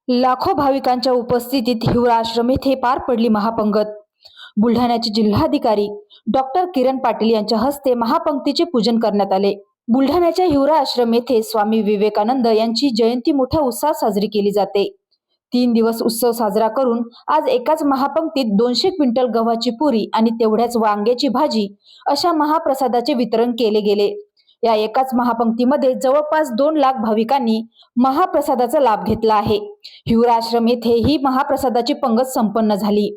लाखो भाविकांच्या उपस्थितीत हिवरा आश्रम येथे पार पडली महापंगत। बुलढाण्याचे जिल्हाधिकारी डॉक्टर किरण पाटील यांच्या हस्ते महापंक्तीचे पूजन करण्यात आले। बुलढाण्याच्या हिवरा आश्रम येथे स्वामी विवेकानंद यांची जयंती मोठ्या उत्साहात साजरी केली जाते। 3 दिवस उत्सव साजरा करून आज एकाच महापंक्तीत 200 क्विंटल गव्हाची पुरी आणि तेवढ्याच वांग्याची भाजी अशा महाप्रसादाचे वितरण केले गेले। या एकाच महापंक्तीमध्ये जवळपास 2 लाख भाविकांनी महाप्रसादाचा लाभ घेतला आहे। हिवरा आश्रम येथे ही महाप्रसादाची पंगत संपन्न झाली।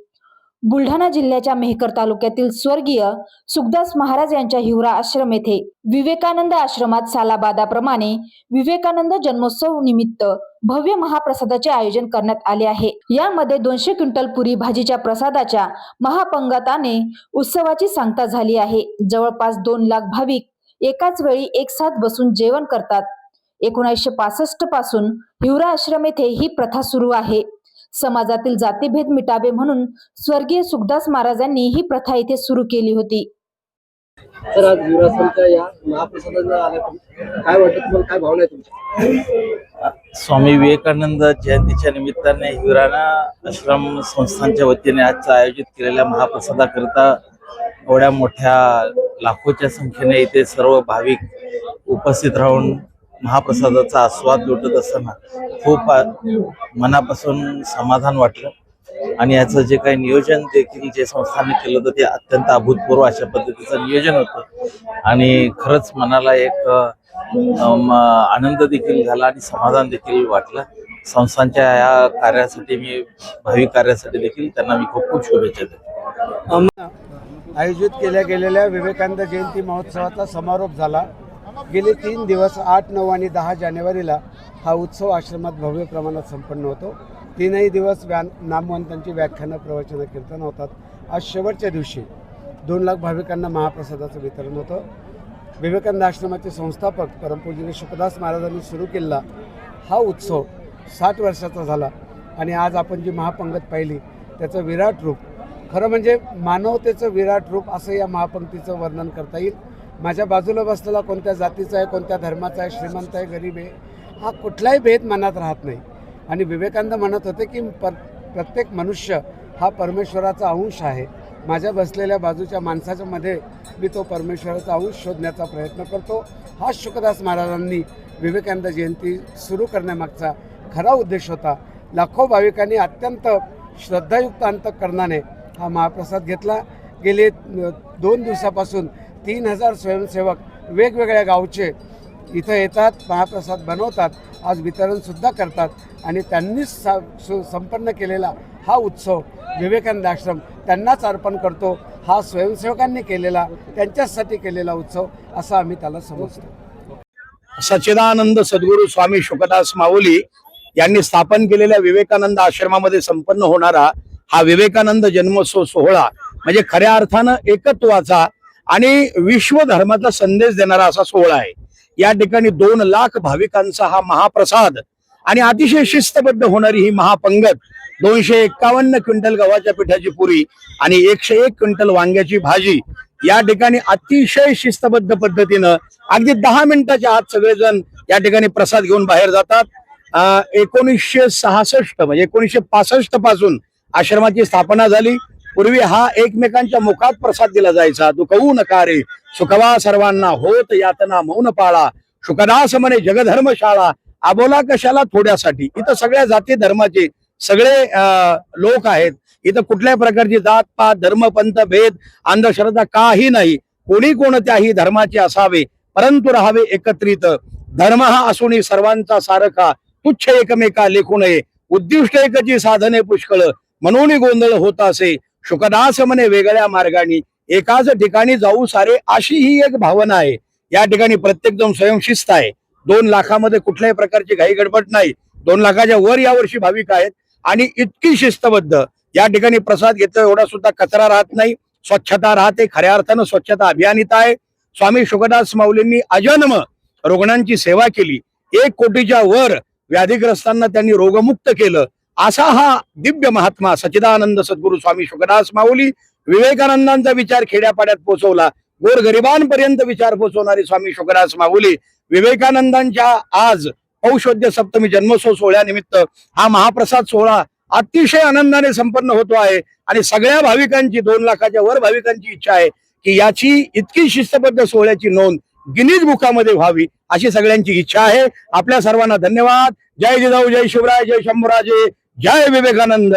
बुलढाणा जिल्ह्याच्या मेहकर तालुक्यातील स्वर्गीय सुखदास महाराज यांच्या हिवरा आश्रम येथे विवेकानंद आश्रमात सालाबादाप्रमाणे विवेकानंद जन्मोत्सव निमित्त भव्य महाप्रसादाचे आयोजन करण्यात आले आहे। यामध्ये 200 क्विंटल पुरी भाजीच्या प्रसादाच्या महापंगताने उत्सवाची सांगता झाली आहे। जवळपास 2 लाख भाविक एकाच वेळी एकसाथ बसून जेवण करतात। 1965 पासून हिवरा आश्रम येथे ही प्रथा सुरू आहे। समाजातील जातीभेद मिटावे म्हणून स्वर्गीय सुखदास महाराजांनी ही प्रथा येथे सुरू केली होती। तर आज हिवराच्या या महाप्रसादाला आले, काय वाटतं तुम्हाला, काय भावना आहे तुमच्या? स्वामी विवेकानंद जयंतीच्या निमित्ताने हिवराणा आश्रम संस्थांच्या वतीने आजचा आयोजित केलेल्या महाप्रसादाकरिता एवढ्या मोठ्या लाखोच्या संख्येने इथे सर्व भाविक उपस्थित राहून महाप्रसादाचा आस्वाद लुटत असताना खूप मनापासून समाधान वाटलं। आणि याचं जे काही नियोजन देखील जे संस्थांनी केलं होतं ते अत्यंत अभूतपूर्व अशा पद्धतीचं नियोजन होतं आणि खरंच मनाला एक आनंद देखील झाला आणि समाधान देखील वाटलं। संस्थांच्या या कार्यासाठी भावी कार्यासाठी देखील त्यांना मी खूप खूप शुभेच्छा देतो। आयोजित केल्या गेलेल्या विवेकानंद जयंती महोत्सवाचा समारोप झाला। गेले 3 दिवस 8, 9 आणि 10 जानेवारीला हा उत्सव आश्रमात भव्य प्रमाणात संपन्न होतो। 3ही दिवस नामवंतांची व्याख्यानं, प्रवचनं, कीर्तन होतात। आज शेवटच्या दिवशी 2 लाख भाविकांना महाप्रसादाचं वितरण होतं। विवेकानंद आश्रमाचे संस्थापक परमपूज्य सुखदास महाराजांनी सुरू केलेला हा उत्सव 60 वर्षाचा झाला आणि आज आपण जी महापंगत पाहिली त्याचं विराट रूप, खरं म्हणजे मानवतेचं विराट रूप असं या महापंक्तीचं वर्णन करता येईल। माझ्या बाजूला बसलेला कोणत्या जातीचा आहे, कोणत्या धर्माचा आहे, श्रीमंत आहे, गरीब आहे, हा कुठलाही भेद मनात राहत नाही। आणि विवेकानंद म्हणत होते की प्रत्येक मनुष्य हा परमेश्वराचा अंश आहे। माझ्या बसलेल्या बाजूच्या माणसाच्या मध्ये मी तो परमेश्वराचा अंश शोधण्याचा प्रयत्न करतो। हा सुखदास महाराजांनी विवेकानंद जयंती सुरू करण्यामागचा खरा उद्देश होता। लाखो भाविकांनी अत्यंत श्रद्धायुक्त अंतःकरणाने हा महाप्रसाद घेतला। गेले 2 दिवसापासून 3000 स्वयंसेवक वेगवेगळ्या गावचे इथं येतात, महाप्रसाद बनवतात, आज वितरणसुद्धा करतात आणि त्यांनीच संपन्न केलेला हा उत्सव विवेकानंद आश्रम त्यांनाच अर्पण करतो। हा स्वयंसेवकांनी केलेला, त्यांच्यासाठी केलेला उत्सव असा आम्ही त्याला समजतो। सच्चिदानंद सद्गुरू स्वामी शुकदास माऊली यांनी स्थापन केलेल्या विवेकानंद आश्रमामध्ये संपन्न होणारा हा विवेकानंद जन्मोत्सव सोहळा म्हणजे खऱ्या अर्थानं एकत्वाचा आणि विश्व धर्माचा संदेश देणारा असा सोहळा आहे। या ठिकाणी 2 लाख भाविकांचा हा महाप्रसाद आणि अतिशय शिस्तबद्ध होणारी ही महापंगत 251 क्विंटल गव्हाच्या पिठाची पुरी आणि 101 क्विंटल वांग्याची भाजी या ठिकाणी अतिशय शिस्तबद्ध पद्धतीनं अगदी 10 मिनिटाच्या आत सगळेजण या ठिकाणी प्रसाद घेऊन बाहेर जातात। 1966 म्हणजे 1965 पासून आश्रमाची स्थापना झाली। पूर्वी हा एकमेकांच्या मुखात प्रसाद दिला जायचा। दुखवू नका रे सुखवा सर्वांना, होत यातना मौन पाळा, सुखदास म्हणे जगधर्मशाळा, आबोला कशाला थोड्यासाठी। इथं सगळ्या जाती धर्माचे सगळे लोक आहेत। इथं कुठल्याही प्रकारची जात पात, धर्म, पंथ, भेद, अंधश्रद्धा काही नाही। कोणी कोणत्याही धर्माचे असावे परंतु राहावे एकत्रित। धर्म हा असूनही सर्वांचा सारखा, तुच्छ एकमेका लेखू नये, उद्दिष्ट एकची साधने पुष्कळ, म्हणून गोंधळ होत असे। शुकदास म्हणे वेगळ्या मार्गाने, एकाच ठिकाणी जाऊ सारे, अशी ही एक भावना आहे। या ठिकाणी प्रत्येक जण स्वयंशिस्त आहे। 2 लाखामध्ये कुठल्याही प्रकारची घाई गडबड नाही। 2 लाखाच्या वर यावर्षी भाविक आहेत आणि इतकी शिस्तबद्ध या ठिकाणी प्रसाद घेतो, एवढा सुद्धा कचरा राहत नाही, स्वच्छता राहते। खऱ्या अर्थानं स्वच्छता अभियान इथं आहे। स्वामी शुकदास माऊलींनी अजन्म रुग्णांची सेवा केली। 1 कोटीच्या वर व्याधीग्रस्तांना त्यांनी रोगमुक्त केलं। असा हा दिव्य महात्मा सच्चिदानंद सद्गुरू स्वामी शुकदास माऊली विवेकानंदांचा विचार खेड्यापाड्यात पोहोचवला। गोरगरिबांपर्यंत विचार पोहोचवणारे स्वामी शुकदास माऊली विवेकानंदांच्या आज पौषोद्य सप्तमी जन्मोत्सव सोहळ्यानिमित्त हा महाप्रसाद सोहळा अतिशय आनंदाने संपन्न होतो आहे आणि सगळ्या भाविकांची 2 लाखाच्या वर भाविकांची इच्छा आहे की याची इतकी शिस्तबद्ध सोहळ्याची नोंद गिनीज बुकामध्ये व्हावी अशी सगळ्यांची इच्छा आहे. आपल्या सर्वांना धन्यवाद. जय जिजाऊ, जय शिवराय, जय शंभूराजे, जय विवेकानंद.